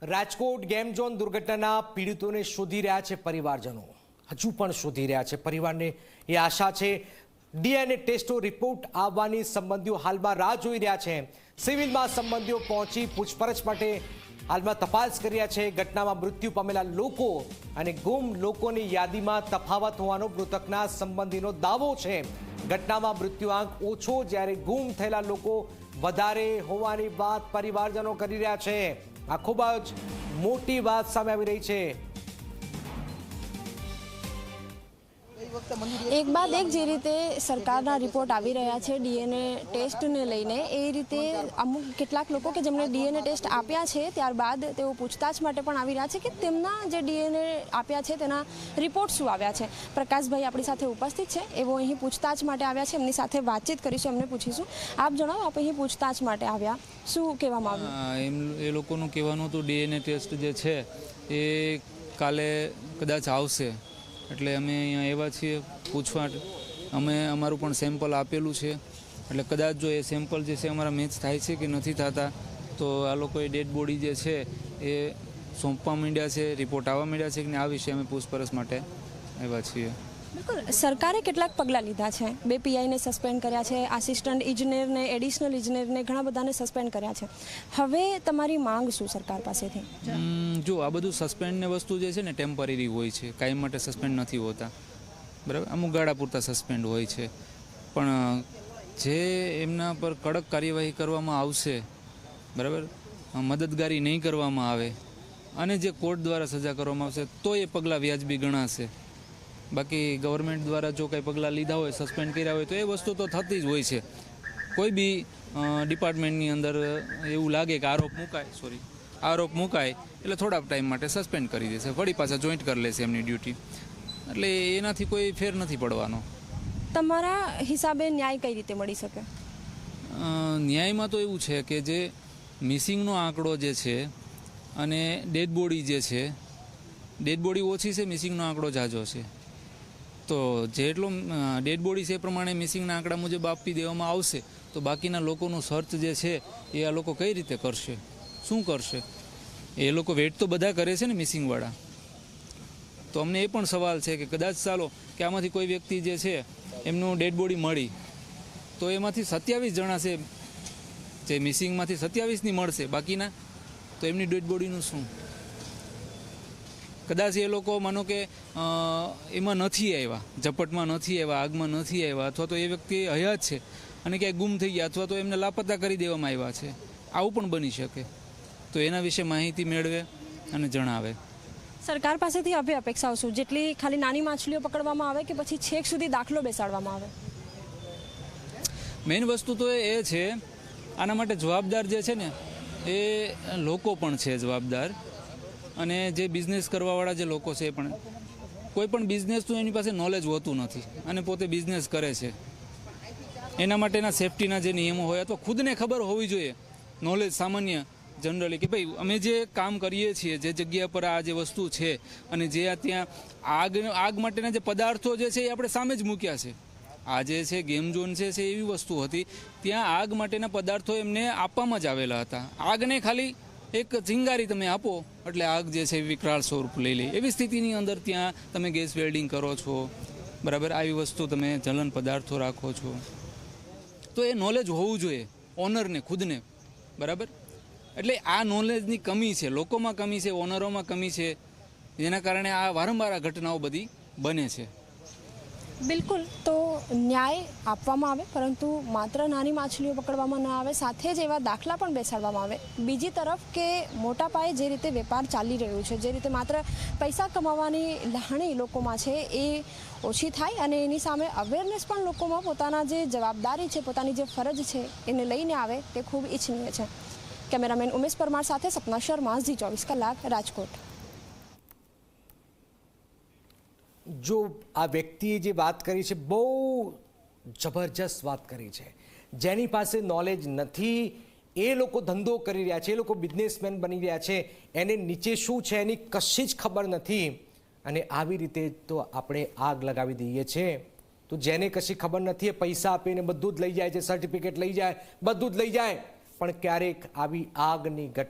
Rajkot game zone દુર્ઘટનાના પીડિતોને શોધી રહ્યા છે પરિવારજનો. હજુ પણ શોધી રહ્યા છે. પરિવારને એ આશા છે ડીએનએ ટેસ્ટનો રિપોર્ટ આવવાની સંબંધીઓ હાલમાં રાહ જોઈ રહ્યા છે. સિવિલમાં સંબંધીઓ પહોંચી પૂછપરછ માટે હાલમાં તપાસ કરી રહ્યા છે. ઘટનામાં મૃત્યુ પામેલા લોકો અને ગુમ લોકોની યાદીમાં તફાવત હોવાનો મૃતકના સંબંધીનો દાવો છે. ઘટનામાં મૃત્યુઆંક ઓછો જ્યારે ગુમ થયેલા લોકો વધારે હોવાની વાત પરિવારજનો કરી રહ્યા છે. આ ખૂબ જ મોટી વાત સામે આવી રહી છે. એક બાદ એક જે રીતે સરકારના રિપોર્ટ આવી રહ્યા છે ડીએનએ ટેસ્ટને લઈને, એ રીતે અમુક કેટલાક લોકો કે જેમણે ડીએનએ ટેસ્ટ આપ્યા છે ત્યારબાદ તેઓ પૂછતાછ માટે પણ આવી રહ્યા છે કે તેમના જે ડીએનએ આપ્યા છે તેના રિપોર્ટ શું આવ્યા છે. પ્રકાશભાઈ આપણી સાથે ઉપસ્થિત છે, એવો અહીં પૂછતાછ માટે આવ્યા છે. એમની સાથે વાતચીત કરીશું, એમને પૂછીશું. આપ જણાવો, આપ અહીં પૂછતાછ માટે આવ્યા, શું કહેવામાં આવ્યું? એ લોકોનું કહેવાનું હતું ડીએનએ ટેસ્ટ જે છે એ કાલે કદાચ આવશે, એટલે અમે અહીંયા આવ્યા છીએ પૂછવા. અમે અમારું પણ સેમ્પલ આપેલું છે, એટલે કદાચ જો એ સેમ્પલ જે છે અમારા મેચ થાય છે કે નથી થતા તો આ લોકોએ ડેડ બોડી જે છે એ સોંપવા માંડ્યા છે, રિપોર્ટ આવવા માંડ્યા છે કે આ વિશે અમે પૂછપરછ માટે આવ્યા છીએ. બિલકુલ, સરકારે કેટલાક પગલાં લીધા છે. 2 પીઆઈને સસ્પેન્ડ કર્યા છે, આસિસ્ટન્ટ ઇજનેરને, એડિશનલ ઇજનેરને, ઘણા બધાને સસ્પેન્ડ કર્યા છે. હવે તમારી માંગ શું સરકાર પાસેથી? જો આ બધું સસ્પેન્ડને વસ્તુ જે છે ને ટેમ્પરરી હોય છે, કાયમ માટે સસ્પેન્ડ નથી હોતા, બરાબર. અમુક ગાળા પૂરતા સસ્પેન્ડ હોય છે, પણ જે એમના પર કડક કાર્યવાહી કરવામાં આવશે, બરાબર, મદદગારી નહીં કરવામાં આવે અને જે કોર્ટ દ્વારા સજા કરવામાં આવશે તો એ પગલાં વ્યાજબી ગણાશે. બાકી ગવર્મેન્ટ દ્વારા જો કંઈ પગલાં લીધા હોય, સસ્પેન્ડ કર્યા હોય તો એ વસ્તુ તો થતી જ હોય છે. કોઈ બી ડિપાર્ટમેન્ટની અંદર એવું લાગે કે આરોપ મુકાય એટલે થોડાક ટાઈમ માટે સસ્પેન્ડ કરી દેશે, ફરી પાછા જોઈન્ટ કરી લેશે એમની ડ્યુટી. એટલે એનાથી કોઈ ફેર નથી પડવાનો. તમારા હિસાબે ન્યાય કઈ રીતે મળી શકે? ન્યાયમાં તો એવું છે કે જે મિસિંગનો આંકડો જે છે અને ડેડ બોડી જે છે, ડેડ બોડી ઓછી છે, મિસિંગનો આંકડો ઝાઝો છે. તો જેટલો ડેડ બોડી છે એ પ્રમાણે મિસિંગના આંકડા મુજબ આપી દેવામાં આવશે તો બાકીના લોકોનું સર્ચ જે છે એ આ લોકો કઈ રીતે કરશે, શું કરશે? એ લોકો વેઇટ તો બધા કરે છે ને મિસિંગવાળા. તો અમને એ પણ સવાલ છે કે કદાચ ચાલો કે આમાંથી કોઈ વ્યક્તિ જે છે એમનું ડેડ બોડી મળી તો એમાંથી 27 જણા છે જે મિસિંગમાંથી 27ની મળશે, બાકીના તો એમની ડેડ બોડીનું શું? કદાચ એ લોકો માનો કે એમાં નથી આવ્યા, ઝપટમાં નથી આવ્યા, આગમાં નથી આવ્યા, અથવા તો એ વ્યક્તિ હયાત છે અને ક્યાંય ગુમ થઈ ગયા, અથવા તો એમને લાપતા કરી દેવામાં આવ્યા છે, આવું પણ બની શકે. તો એના વિશે માહિતી મેળવે અને જણાવે. સરકાર પાસેથી હવે અપેક્ષાઓ શું? જેટલી ખાલી નાની માછલીઓ પકડવામાં આવે કે પછી છેક સુધી દાખલો બેસાડવામાં આવે? મેઇન વસ્તુ તો એ છે આના માટે જવાબદાર જે છે ને એ લોકો પણ છે જવાબદાર, અને જે બિઝનેસ કરવાવાળા જે લોકો છે એ પણ. કોઈ પણ બિઝનેસનું એની પાસે નોલેજ હોતું નથી અને પોતે બિઝનેસ કરે છે. એના માટેના સેફટીના જે નિયમો હોય અથવા ખુદને ખબર હોવી જોઈએ, નોલેજ સામાન્ય જનરલી, કે ભાઈ અમે જે કામ કરીએ છીએ, જે જગ્યા પર આ જે વસ્તુ છે અને જે ત્યાં આગ માટેના જે પદાર્થો જે છે એ આપણે સામે જ મૂક્યા છે. આ જે છે ગેમ ઝોન છે એવી વસ્તુ હતી, ત્યાં આગ માટેના પદાર્થો એમને આપવામાં જ આવેલા હતા. આગને ખાલી એક ચિંગારી તમે આપો એટલે આગ જે છે વિકરાળ સ્વરૂપ લઈ લે, એવી સ્થિતિની અંદર ત્યાં તમે ગેસ વેલ્ડિંગ કરો છો, બરાબર, આવી વસ્તુ તમે જલન પદાર્થો રાખો છો. તો એ નોલેજ હોવું જોઈએ ઓનરને ખુદને, બરાબર. એટલે આ નોલેજની કમી છે, લોકોમાં કમી છે, ઓનરોમાં કમી છે, જેના કારણે આ વારંવાર આ ઘટનાઓ બધી બને છે. બિલકુલ, તો ન્યાય આપવામાં આવે, પરંતુ માત્ર નાની માછલીઓ પકડવામાં ન આવે, સાથે જ એવા દાખલા પણ બેસાડવામાં આવે. બીજી તરફ કે મોટા પાયે જે રીતે વેપાર ચાલી રહ્યું છે, જે રીતે માત્ર પૈસા કમાવાની લાગણી લોકોમાં છે એ ઓછી થાય અને એની સામે અવેરનેસ પણ લોકોમાં પોતાના જે જવાબદારી છે, પોતાની જે ફરજ છે એને લઈને આવે, તે ખૂબ ઈચ્છનીય છે. કેમેરામેન ઉમેશ પરમાર સાથે સપના શર્મા, ઝી 24 કલાક, રાજકોટ. જો આ વ્યક્તિએ જે વાત કરી છે બહુ જબરજસ્ત વાત કરી છે. જેની પાસે નોલેજ નથી એ લોકો ધંધો કરી રહ્યા છે, એ લોકો બિઝનેસમેન બની રહ્યા છે, એને નીચે શું છે એની કશી જ ખબર નથી, અને આવી રીતે તો આપણે આગ લગાવી દઈએ છીએ. તો જેને કશી ખબર નથી એ પૈસા આપીને બધું જ લઈ જાય છે, સર્ટિફિકેટ લઈ જાય, બધું જ લઈ જાય, પણ ક્યારેક આવી આગની ઘટના